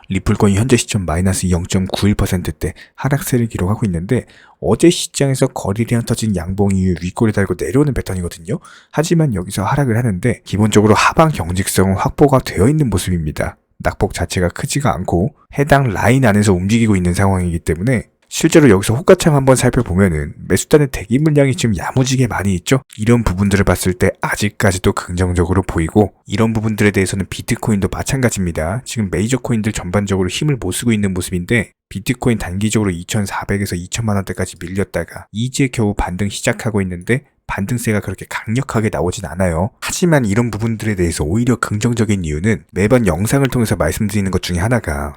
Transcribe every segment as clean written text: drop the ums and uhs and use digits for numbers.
리플코인 현재 시점 마이너스 0.91%대 하락세를 기록하고 있는데 어제 시장에서 거래량 터진 양봉 이후 윗골을 달고 내려오는 패턴이거든요. 하지만 여기서 하락을 하는데 기본적으로 하방 경직성은 확보가 되어 있는 모습입니다. 낙폭 자체가 크지가 않고 해당 라인 안에서 움직이고 있는 상황이기 때문에 실제로 여기서 호가창 한번 살펴보면은 매수단의 대기 물량이 지금 야무지게 많이 있죠. 이런 부분들을 봤을 때 아직까지도 긍정적으로 보이고 이런 부분들에 대해서는 비트코인도 마찬가지입니다. 지금 메이저 코인들 전반적으로 힘을 못 쓰고 있는 모습인데 비트코인 단기적으로 2,400에서 2,000만 원대까지 밀렸다가 이제 겨우 반등 시작하고 있는데 반등세가 그렇게 강력하게 나오진 않아요. 하지만 이런 부분들에 대해서 오히려 긍정적인 이유는 매번 영상을 통해서 말씀드리는 것 중에 하나가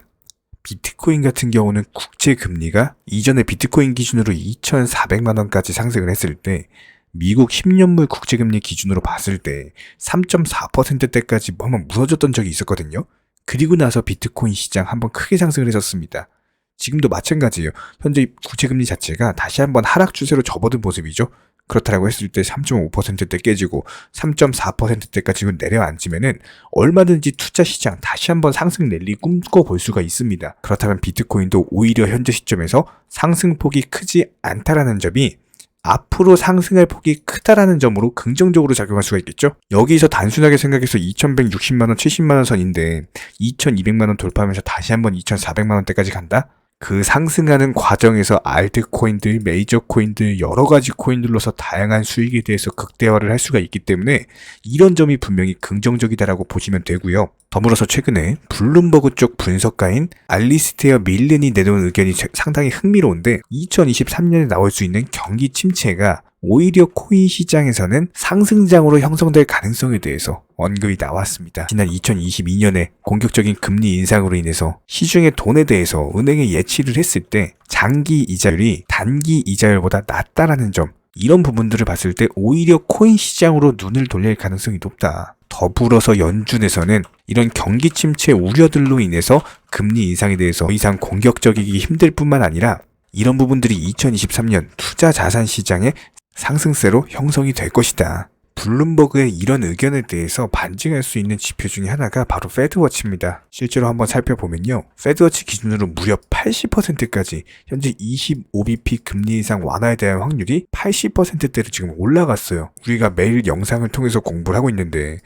비트코인 같은 경우는 국제 금리가 이전에 비트코인 기준으로 2,400만 원까지 상승을 했을 때 미국 10년물 국제금리 기준으로 봤을 때 3.4%대까지 한번 무너졌던 적이 있었거든요. 그리고 나서 비트코인 시장 한번 크게 상승을 했었습니다. 지금도 마찬가지예요. 현재 국제금리 자체가 다시 한번 하락 추세로 접어든 모습이죠. 그렇다라고 했을 때 3.5%대 깨지고 3.4%대까지 내려앉으면은 얼마든지 투자 시장 다시 한번 상승 랠리 꿈꿔볼 수가 있습니다. 그렇다면 비트코인도 오히려 현재 시점에서 상승폭이 크지 않다라는 점이 앞으로 상승할 폭이 크다라는 점으로 긍정적으로 작용할 수가 있겠죠. 여기서 단순하게 생각해서 2,160만원, 70만원 선인데 2,200만원 돌파하면서 다시 한번 2,400만원대까지 간다? 그 상승하는 과정에서 알트코인들, 메이저 코인들, 여러 가지 코인들로서 다양한 수익에 대해서 극대화를 할 수가 있기 때문에 이런 점이 분명히 긍정적이다라고 보시면 되고요. 더불어서 최근에 블룸버그 쪽 분석가인 알리스테어 밀렌이 내놓은 의견이 상당히 흥미로운데 2023년에 나올 수 있는 경기 침체가 오히려 코인 시장에서는 상승장으로 형성될 가능성에 대해서 언급이 나왔습니다. 지난 2022년에 공격적인 금리 인상으로 인해서 시중의 돈에 대해서 은행에 예치를 했을 때 장기 이자율이 단기 이자율보다 낮다라는 점, 이런 부분들을 봤을 때 오히려 코인 시장으로 눈을 돌릴 가능성이 높다. 더불어서 연준에서는 이런 경기 침체 우려들로 인해서 금리 인상에 대해서 더 이상 공격적이기 힘들 뿐만 아니라 이런 부분들이 2023년 투자 자산 시장의 상승세로 형성이 될 것이다. 블룸버그의 이런 의견에 대해서 반증할 수 있는 지표 중에 하나가 바로 페드워치입니다. 실제로 한번 살펴보면요. 페드워치 기준으로 무려 80%까지 현재 25bp 금리 인상 완화에 대한 확률이 80%대로 지금 올라갔어요. 우리가 매일 영상을 통해서 공부를 하고 있는데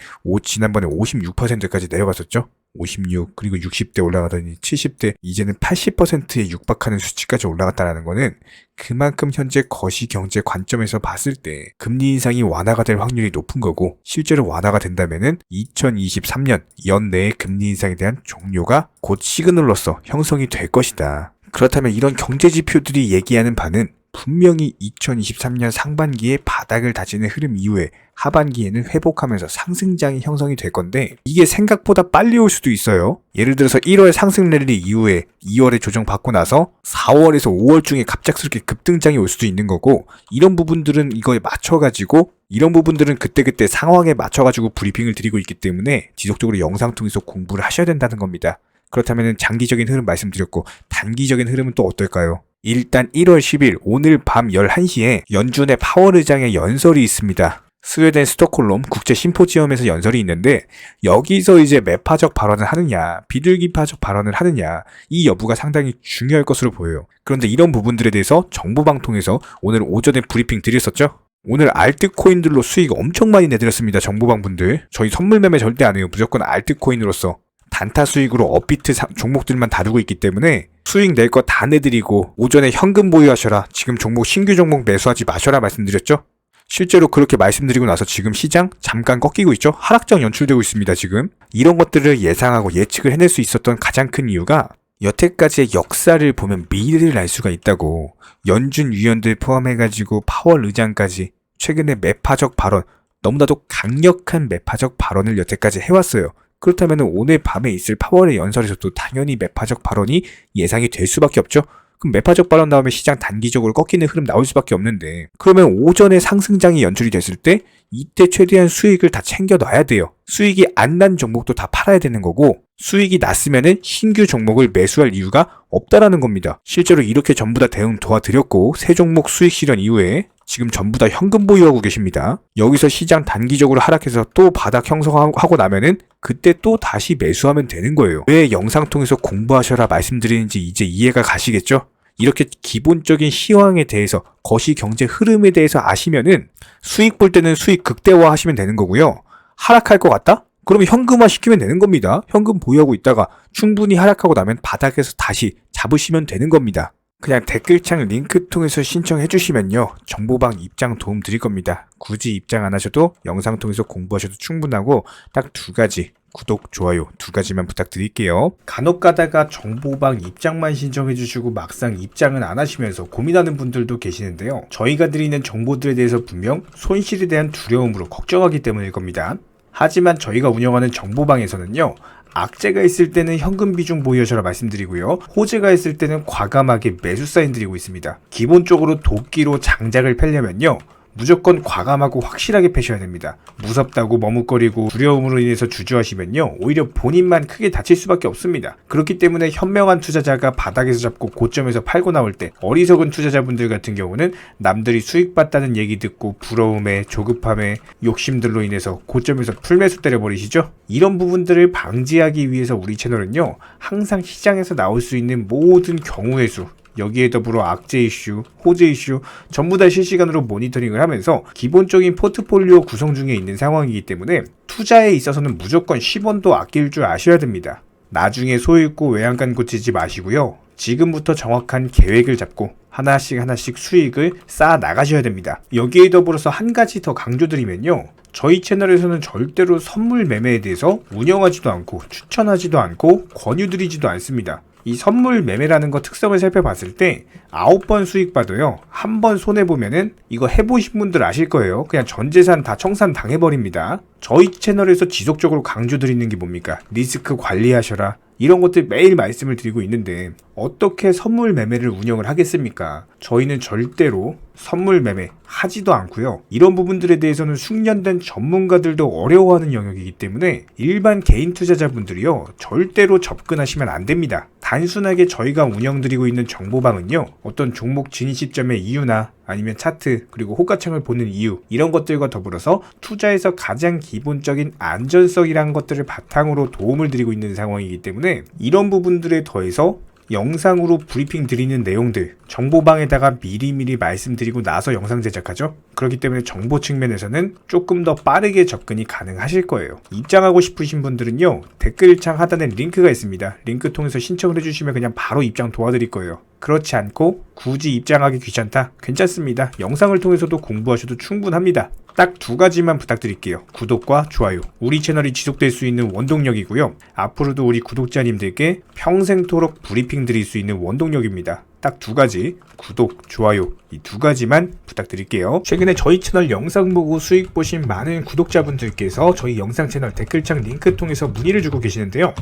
지난번에 56%까지 내려갔었죠. 56 그리고 60대 올라가더니 70대 이제는 80%에 육박하는 수치까지 올라갔다는 거는 그만큼 현재 거시경제 관점에서 봤을 때 금리 인상이 완화가 될 확률이 높은 거고 실제로 완화가 된다면은 2023년 연내의 금리 인상에 대한 종료가 곧 시그널로서 형성이 될 것이다. 그렇다면 이런 경제 지표들이 얘기하는 바는 분명히 2023년 상반기에 바닥을 다지는 흐름 이후에 하반기에는 회복하면서 상승장이 형성이 될 건데 이게 생각보다 빨리 올 수도 있어요. 예를 들어서 1월 상승 랠리 이후에 2월에 조정받고 나서 4월에서 5월 중에 갑작스럽게 급등장이 올 수도 있는 거고 이런 부분들은 이거에 맞춰가지고 이런 부분들은 그때그때 상황에 맞춰가지고 브리핑을 드리고 있기 때문에 지속적으로 영상 통해서 공부를 하셔야 된다는 겁니다. 그렇다면 장기적인 흐름 말씀드렸고 단기적인 흐름은 또 어떨까요? 일단 1월 10일 오늘 밤 11시에 연준의 파월 의장의 연설이 있습니다. 스웨덴 스톡홀름 국제 심포지엄에서 연설이 있는데 여기서 이제 매파적 발언을 하느냐 비둘기파적 발언을 하느냐 이 여부가 상당히 중요할 것으로 보여요. 그런데 이런 부분들에 대해서 정보방통에서 오늘 오전에 브리핑 드렸었죠. 오늘 알트코인들로 수익 엄청 많이 내드렸습니다. 정보방분들 저희 선물 매매 절대 안 해요. 무조건 알트코인으로서 단타 수익으로 업비트 종목들만 다루고 있기 때문에 수익 낼 거 다 내드리고 오전에 현금 보유하셔라. 지금 종목 신규 종목 매수하지 마셔라 말씀드렸죠. 실제로 그렇게 말씀드리고 나서 지금 시장 잠깐 꺾이고 있죠. 하락장 연출되고 있습니다. 지금 이런 것들을 예상하고 예측을 해낼 수 있었던 가장 큰 이유가 여태까지의 역사를 보면 미래를 알 수가 있다고. 연준 위원들 포함해가지고 파월 의장까지 최근에 매파적 발언 너무나도 강력한 매파적 발언을 여태까지 해왔어요. 그렇다면 오늘 밤에 있을 파월의 연설에서도 당연히 매파적 발언이 예상이 될 수밖에 없죠. 그럼 매파적 발언 나오면 시장 단기적으로 꺾이는 흐름 나올 수밖에 없는데 그러면 오전에 상승장이 연출이 됐을 때 이때 최대한 수익을 다 챙겨 놔야 돼요. 수익이 안 난 종목도 다 팔아야 되는 거고 수익이 났으면은 신규 종목을 매수할 이유가 없다라는 겁니다. 실제로 이렇게 전부 다 대응 도와드렸고 새 종목 수익 실현 이후에 지금 전부 다 현금 보유하고 계십니다. 여기서 시장 단기적으로 하락해서 또 바닥 형성하고 나면은 그때 또 다시 매수하면 되는 거예요. 왜 영상 통해서 공부하셔라 말씀드리는지 이제 이해가 가시겠죠? 이렇게 기본적인 시황에 대해서, 거시 경제 흐름에 대해서 아시면은 수익 볼 때는 수익 극대화 하시면 되는 거고요. 하락할 것 같다? 그러면 현금화 시키면 되는 겁니다. 현금 보유하고 있다가 충분히 하락하고 나면 바닥에서 다시 잡으시면 되는 겁니다. 그냥 댓글창 링크 통해서 신청해 주시면요, 정보방 입장 도움 드릴 겁니다. 굳이 입장 안 하셔도 영상 통해서 공부하셔도 충분하고 딱 2가지, 구독, 좋아요 2가지만 부탁드릴게요. 간혹 가다가 정보방 입장만 신청해 주시고 막상 입장은 안 하시면서 고민하는 분들도 계시는데요. 저희가 드리는 정보들에 대해서 분명 손실에 대한 두려움으로 걱정하기 때문일 겁니다. 하지만 저희가 운영하는 정보방에서는요, 악재가 있을 때는 현금 비중 보유하셔라 말씀드리고요, 호재가 있을 때는 과감하게 매수 사인 드리고 있습니다. 기본적으로 도끼로 장작을 펴려면요, 무조건 과감하고 확실하게 패셔야 됩니다. 무섭다고 머뭇거리고 두려움으로 인해서 주저하시면요, 오히려 본인만 크게 다칠 수밖에 없습니다. 그렇기 때문에 현명한 투자자가 바닥에서 잡고 고점에서 팔고 나올 때, 어리석은 투자자분들 같은 경우는 남들이 수익 봤다는 얘기 듣고 부러움에, 조급함에, 욕심들로 인해서 고점에서 풀매수 때려버리시죠? 이런 부분들을 방지하기 위해서 우리 채널은요, 항상 시장에서 나올 수 있는 모든 경우의 수, 여기에 더불어 악재 이슈, 호재 이슈 전부 다 실시간으로 모니터링을 하면서 기본적인 포트폴리오 구성 중에 있는 상황이기 때문에 투자에 있어서는 무조건 10원도 아낄 줄 아셔야 됩니다. 나중에 소잃고 외양간 고치지 마시고요, 지금부터 정확한 계획을 잡고 하나씩 수익을 쌓아 나가셔야 됩니다. 여기에 더불어서 한 가지 더 강조드리면요, 저희 채널에서는 절대로 선물 매매에 대해서 운영하지도 않고 추천하지도 않고 권유드리지도 않습니다. 이 선물 매매라는 거 특성을 살펴봤을 때 9번 수익 봐도요, 1번 손해보면은 이거 해보신 분들 아실 거예요. 그냥 전 재산 다 청산 당해버립니다. 저희 채널에서 지속적으로 강조드리는 게 뭡니까? 리스크 관리하셔라, 이런 것들 매일 말씀을 드리고 있는데 어떻게 선물 매매를 운영을 하겠습니까? 저희는 절대로 선물 매매 하지도 않고요. 이런 부분들에 대해서는 숙련된 전문가들도 어려워하는 영역이기 때문에 일반 개인 투자자분들이요, 절대로 접근하시면 안 됩니다. 단순하게 저희가 운영드리고 있는 정보방은요, 어떤 종목 진입 시점의 이유나 아니면 차트, 그리고 호가창을 보는 이유, 이런 것들과 더불어서 투자에서 가장 기본적인 안전성이라는 것들을 바탕으로 도움을 드리고 있는 상황이기 때문에 이런 부분들에 더해서 영상으로 브리핑 드리는 내용들, 정보방에다가 미리미리 말씀드리고 나서 영상 제작하죠. 그렇기 때문에 정보 측면에서는 조금 더 빠르게 접근이 가능하실 거예요. 입장하고 싶으신 분들은요, 댓글창 하단에 링크가 있습니다. 링크 통해서 신청을 해주시면 그냥 바로 입장 도와드릴 거예요. 그렇지 않고 굳이 입장하기 귀찮다? 괜찮습니다. 영상을 통해서도 공부하셔도 충분합니다. 딱 2가지만 부탁드릴게요. 구독과 좋아요. 우리 채널이 지속될 수 있는 원동력이고요. 앞으로도 우리 구독자님들께 평생토록 브리핑 드릴 수 있는 원동력입니다. 딱 2가지, 구독, 좋아요, 이 2가지만 부탁드릴게요. 최근에 저희 채널 영상 보고 수익 보신 많은 구독자분들께서 저희 영상 채널 댓글창 링크 통해서 문의를 주고 계시는데요.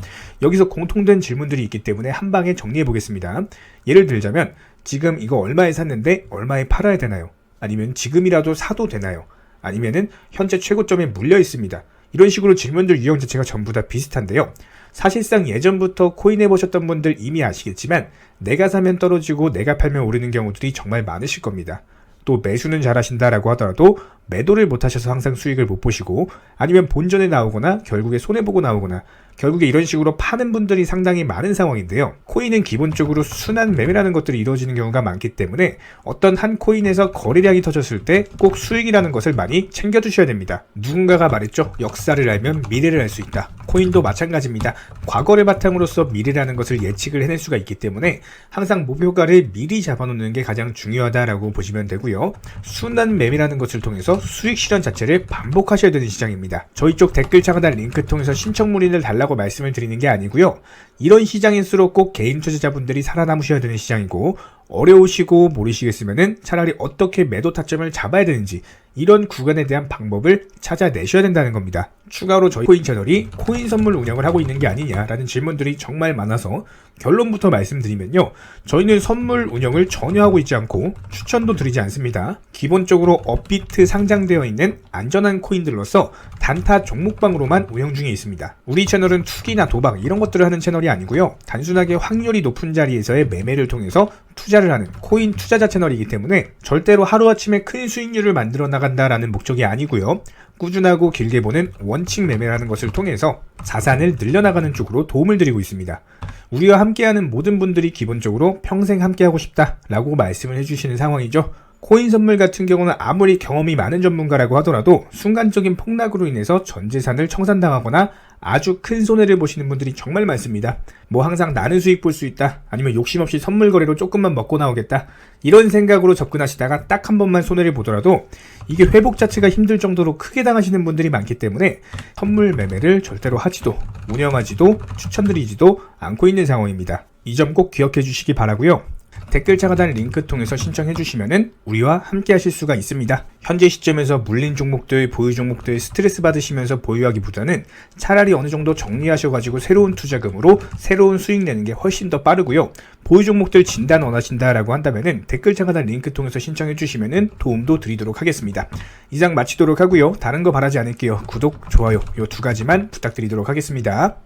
여기서 공통된 질문들이 있기 때문에 한 방에 정리해 보겠습니다. 예를 들자면, 지금 이거 얼마에 샀는데 얼마에 팔아야 되나요? 아니면 지금이라도 사도 되나요? 아니면은 현재 최고점에 물려 있습니다. 이런 식으로 질문들 유형 자체가 전부 다 비슷한데요. 사실상 예전부터 코인 해보셨던 분들 이미 아시겠지만, 내가 사면 떨어지고 내가 팔면 오르는 경우들이 정말 많으실 겁니다. 또 매수는 잘하신다라고 하더라도 매도를 못하셔서 항상 수익을 못 보시고, 아니면 본전에 나오거나 결국에 손해보고 나오거나, 결국에 이런 식으로 파는 분들이 상당히 많은 상황인데요. 코인은 기본적으로 순환 매매라는 것들이 이루어지는 경우가 많기 때문에 어떤 한 코인에서 거래량이 터졌을 때 꼭 수익이라는 것을 많이 챙겨두셔야 됩니다. 누군가가 말했죠. 역사를 알면 미래를 알 수 있다. 코인도 마찬가지입니다. 과거를 바탕으로서 미래라는 것을 예측을 해낼 수가 있기 때문에 항상 목표가를 미리 잡아놓는 게 가장 중요하다라고 보시면 되고요. 순환 매매라는 것을 통해서 수익 실현 자체를 반복하셔야 되는 시장입니다. 저희 쪽 댓글창 하단 링크 통해서 신청 문의를 달라고 말씀을 드리는 게 아니고요. 이런 시장일수록 꼭 개인 투자자분들이 살아남으셔야 되는 시장이고, 어려우시고 모르시겠으면은 차라리 어떻게 매도 타점을 잡아야 되는지, 이런 구간에 대한 방법을 찾아내셔야 된다는 겁니다. 추가로 저희 코인 채널이 코인 선물 운영을 하고 있는 게 아니냐라는 질문들이 정말 많아서 결론부터 말씀드리면요, 저희는 선물 운영을 전혀 하고 있지 않고 추천도 드리지 않습니다. 기본적으로 업비트 상장되어 있는 안전한 코인들로서 단타 종목방으로만 운영 중에 있습니다. 우리 채널은 투기나 도박 이런 것들을 하는 채널이 아니고요, 단순하게 확률이 높은 자리에서의 매매를 통해서 투자 투자를 하는 코인 투자자 채널이기 때문에 절대로 하루아침에 큰 수익률을 만들어 나간다라는 목적이 아니고요. 꾸준하고 길게 보는 원칙 매매라는 것을 통해서 자산을 늘려나가는 쪽으로 도움을 드리고 있습니다. 우리와 함께하는 모든 분들이 기본적으로 평생 함께하고 싶다라고 말씀을 해주시는 상황이죠. 코인 선물 같은 경우는 아무리 경험이 많은 전문가라고 하더라도 순간적인 폭락으로 인해서 전 재산을 청산당하거나 아주 큰 손해를 보시는 분들이 정말 많습니다. 뭐 항상 나는 수익 볼 수 있다, 아니면 욕심 없이 선물 거래로 조금만 먹고 나오겠다, 이런 생각으로 접근하시다가 딱 한 번만 손해를 보더라도 이게 회복 자체가 힘들 정도로 크게 당하시는 분들이 많기 때문에 선물 매매를 절대로 하지도 운영하지도 추천드리지도 않고 있는 상황입니다. 이 점 꼭 기억해 주시기 바라고요. 댓글 차가단 링크 통해서 신청해 주시면은 우리와 함께 하실 수가 있습니다. 현재 시점에서 물린 종목들, 보유 종목들 스트레스 받으시면서 보유하기보다는 차라리 어느 정도 정리하셔가지고 새로운 투자금으로 새로운 수익 내는 게 훨씬 더 빠르고요. 보유 종목들 진단 원하신다라고 한다면은 댓글 차가단 링크 통해서 신청해 주시면은 도움도 드리도록 하겠습니다. 이상 마치도록 하고요. 다른 거 바라지 않을게요. 구독, 좋아요 요 두 가지만 부탁드리도록 하겠습니다.